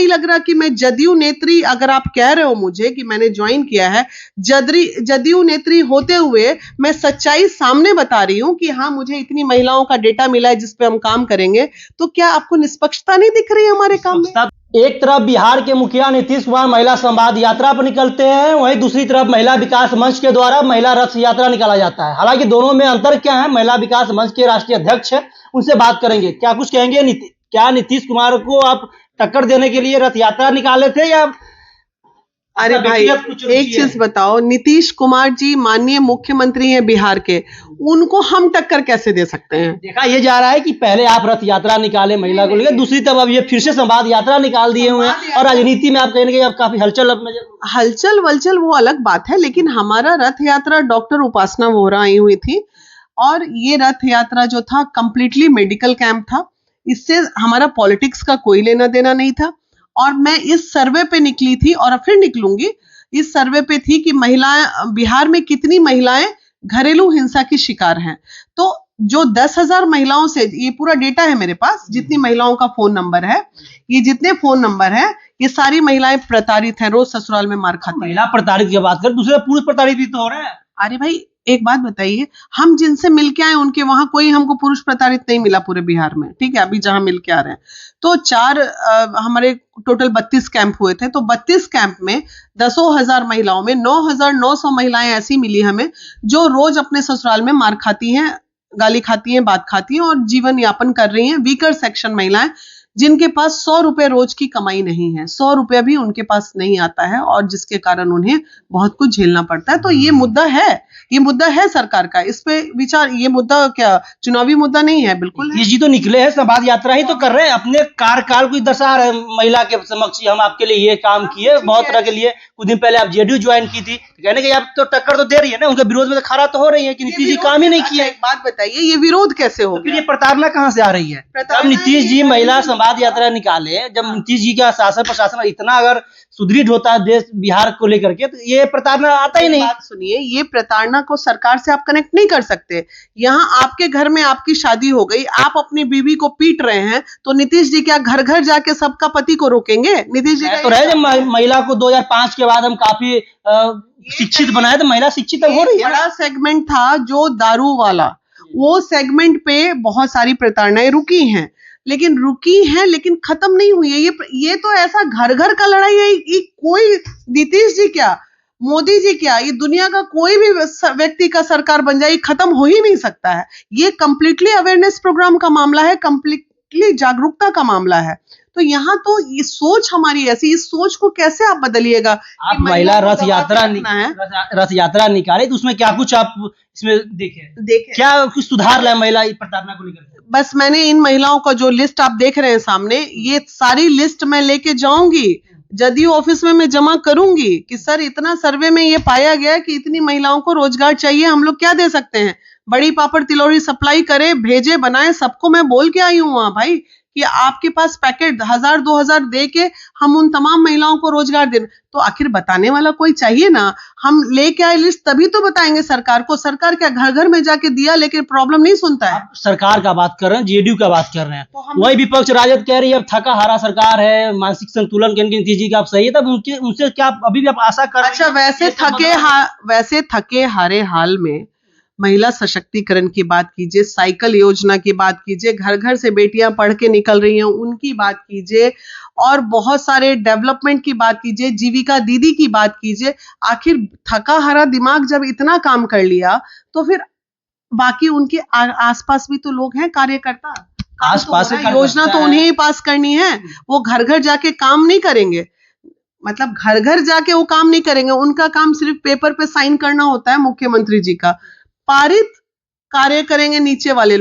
नहीं लग रहा कि मैं जदयू नेत्री, अगर आप कह रहे हो मुझे कि मैंने ज्वाइन किया है, जदयू नेत्री होते हुए मैं सच्चाई सामने बता रही हूं कि हाँ मुझे इतनी महिलाओं का डेटा मिला है जिस पे हम काम करेंगे, तो क्या आपको निष्पक्षता नहीं दिख रही है हमारे काम में? एक तरफ बिहार के मुखिया नीतीश कुमार महिला संवाद यात्रा पर निकलते हैं, वहीं दूसरी तरफ महिला विकास मंच के द्वारा महिला रथ यात्रा निकाला जाता है। हालांकि दोनों में अंतर क्या है, महिला विकास मंच के राष्ट्रीय अध्यक्ष है, उनसे बात करेंगे। क्या कुछ कहेंगे? क्या नीतीश कुमार को आप टक्कर देने के लिए रथ यात्रा निकाले थे या? अरे भाई एक चीज बताओ, नीतीश कुमार जी माननीय मुख्यमंत्री हैं बिहार के, उनको हम टक्कर कैसे दे सकते हैं? देखा ये जा रहा है कि पहले आप रथ यात्रा निकाले महिला को लेकर, दूसरी तरफ अब ये फिर से संवाद यात्रा निकाल दिए हुए हैं और राजनीति में आप कहेंगे अब काफी हलचल वलचल वो अलग बात है, लेकिन हमारा रथ यात्रा डॉक्टर उपासना वोहरा आई हुई थी और ये रथ यात्रा जो था कंप्लीटली मेडिकल कैंप था। इससे हमारा पॉलिटिक्स का कोई लेना देना नहीं था और मैं इस सर्वे पे निकली थी और फिर निकलूंगी। इस सर्वे पे थी कि महिलाएं, बिहार में कितनी महिलाएं घरेलू हिंसा की शिकार हैं। तो जो 10,000 महिलाओं से, ये पूरा डेटा है मेरे पास, जितनी महिलाओं का फोन नंबर है, ये जितने फोन नंबर है, ये सारी महिलाएं प्रताड़ित हैं, रोज ससुराल में मार खाती हैं। महिला प्रताड़ित की बात कर, दूसरे पुरुष प्रताड़ित भी तो हो रहे हैं। अरे भाई एक बात बताइए, हम जिनसे मिलके आए उनके वहां कोई हमको पुरुष प्रताड़ित नहीं मिला पूरे बिहार में, ठीक है? अभी जहां मिलके आ रहे हैं तो हमारे टोटल 32 कैंप हुए थे, तो 32 कैंप में 10,000 महिलाओं में 9,900 महिलाएं ऐसी मिली हमें जो रोज अपने ससुराल में मार खाती हैं, गाली खाती हैं, बात खाती हैं और जीवन यापन कर रही हैं। वीकर सेक्शन महिलाएं जिनके पास 100 रुपए रोज की कमाई नहीं है, 100 रुपया भी उनके पास नहीं आता है और जिसके कारण उन्हें बहुत कुछ झेलना पड़ता है। तो ये मुद्दा है, ये मुद्दा है सरकार का, इस पे विचार, ये मुद्दा क्या चुनावी मुद्दा नहीं है? बिल्कुल ये जी तो निकले हैं, संवाद यात्रा ही तो कर रहे हैं, अपने कार्यकाल को दर्शा रहे हैं महिला के समक्ष, हम आपके लिए ये काम किए, बहुत तरह के लिए। कुछ दिन पहले आप जेडीयू ज्वाइन की थी, कहने के आप तो टक्कर तो दे रही है ना, उनके विरोध में तो खड़ा तो हो रही है कि नीतीश जी काम ही नहीं किया। एक बात बताइए, ये विरोध कैसे हो गया? ये प्रताड़ना कहाँ से आ रही है? जब नीतीश जी महिला संवाद यात्रा निकाले, जब नीतीश जी का शासन प्रशासन इतना अगर सुदृढ़ होता है देश बिहार को लेकर के, तो ये प्रताड़ना आता ही नहीं। बात सुनिए, ये प्रताड़ना को सरकार से आप कनेक्ट नहीं कर सकते। यहाँ आपके घर में आपकी शादी हो गई, आप अपनी बीवी को पीट रहे हैं, तो नीतीश जी क्या घर घर जाके सबका पति को रोकेंगे? नीतीश जी तो रहे, जब महिला को 2005 के बाद हम काफी शिक्षित बनाए, तो महिला शिक्षित हो रही है। बड़ा सेगमेंट था जो दारू वाला, वो सेगमेंट पे बहुत सारी प्रताड़नाएं रुकी हैं, लेकिन खत्म नहीं हुई है। ये तो ऐसा घर घर का लड़ाई है, ये कोई नीतीश जी क्या, मोदी जी क्या, ये दुनिया का कोई भी व्यक्ति का सरकार बन जाए, खत्म हो ही नहीं सकता है। ये कंप्लीटली अवेयरनेस प्रोग्राम का मामला है, कंप्लीटली जागरूकता का मामला है। तो यहाँ तो ये सोच हमारी ऐसी, इस सोच को कैसे आप बदलिएगा? आप महिला रथ यात्रा निकाले, तो उसमें क्या कुछ आप इसमें देखे क्या कुछ सुधार लाए महिला प्रताड़ना को लेकर? बस मैंने इन महिलाओं का जो लिस्ट आप देख रहे हैं सामने, ये सारी लिस्ट मैं लेके जाऊंगी, जदयू ऑफिस में मैं जमा करूंगी कि सर इतना सर्वे में ये पाया गया कि इतनी महिलाओं को रोजगार चाहिए, हम लोग क्या दे सकते हैं? बड़ी पापड़ तिलौरी सप्लाई करे, भेजे, बनाए, सबको मैं बोल के आई हूँ वहां भाई कि आपके पास पैकेट 1,000-2,000 दे के हम उन तमाम महिलाओं को रोजगार दें। तो आखिर बताने वाला कोई चाहिए ना, हम लेके आए लिस्ट तभी तो बताएंगे सरकार को। सरकार क्या घर घर में जाके दिया लेकिन प्रॉब्लम नहीं सुनता है? सरकार का बात कर रहे हैं, जेडीयू का बात कर रहे हैं, तो वही विपक्ष राजद कह रही है अब थका हारा सरकार है, मानसिक संतुलन के नीतीश जी का आप सही है, तब उनसे क्या अभी भी आप आशा कर? अच्छा, वैसे थके हारे हाल में महिला सशक्तिकरण की बात कीजिए, साइकिल योजना की बात कीजिए, घर घर से बेटियां पढ़ के निकल रही हैं उनकी बात कीजिए, और बहुत सारे डेवलपमेंट की बात कीजिए, जीविका दीदी की बात कीजिए। आखिर थका हारा दिमाग जब इतना काम कर लिया, तो फिर बाकी उनके आसपास भी तो लोग हैं, कार्यकर्ता, आसपास योजना तो उन्हें ही पास करनी है। वो घर घर जाके काम नहीं करेंगे, मतलब घर घर जाके वो काम नहीं करेंगे, उनका काम सिर्फ पेपर पे साइन करना होता है मुख्यमंत्री जी का। पारित कार्य करेंगे नीचे वाले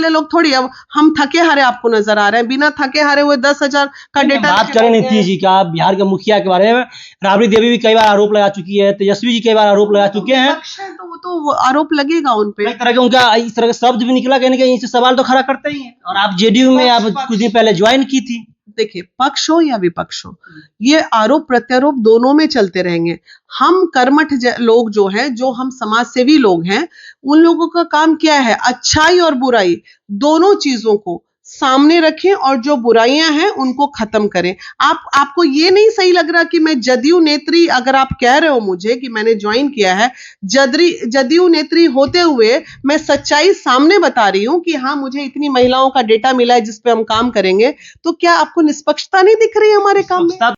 लोग थोड़ी। अब हम थके हारे आपको नजर आ रहे हैं, बिना थके हारे हुए 10,000 का डेटा। बात करें नीतीश जी का, बिहार के मुखिया के बारे में, राबड़ी देवी भी कई बार आरोप लगा चुकी है, तेजस्वी जी कई बार आरोप लगा चुके हैं, तो वो तो आरोप लगेगा उन पे। तरह के उनका इस तरह का शब्द भी निकला, कहने के इनसे सवाल तो खड़ा करते ही है। और आप जेडीयू में आप कुछ दिन पहले ज्वाइन की थी। देखिए, पक्ष हो या विपक्ष हो, ये आरोप प्रत्यारोप दोनों में चलते रहेंगे। हम कर्मठ लोग जो हैं, जो हम समाज सेवी लोग हैं, उन लोगों का काम क्या है? अच्छाई और बुराई दोनों चीजों को सामने रखें और जो बुराइयां हैं उनको खत्म करें। आपको ये नहीं सही लग रहा कि मैं जदयू नेत्री, अगर आप कह रहे हो मुझे कि मैंने ज्वाइन किया है, जदयू नेत्री होते हुए मैं सच्चाई सामने बता रही हूं कि हाँ मुझे इतनी महिलाओं का डेटा मिला है जिस पे हम काम करेंगे, तो क्या आपको निष्पक्षता नहीं दिख रही है हमारे काम में? निष्पक्षता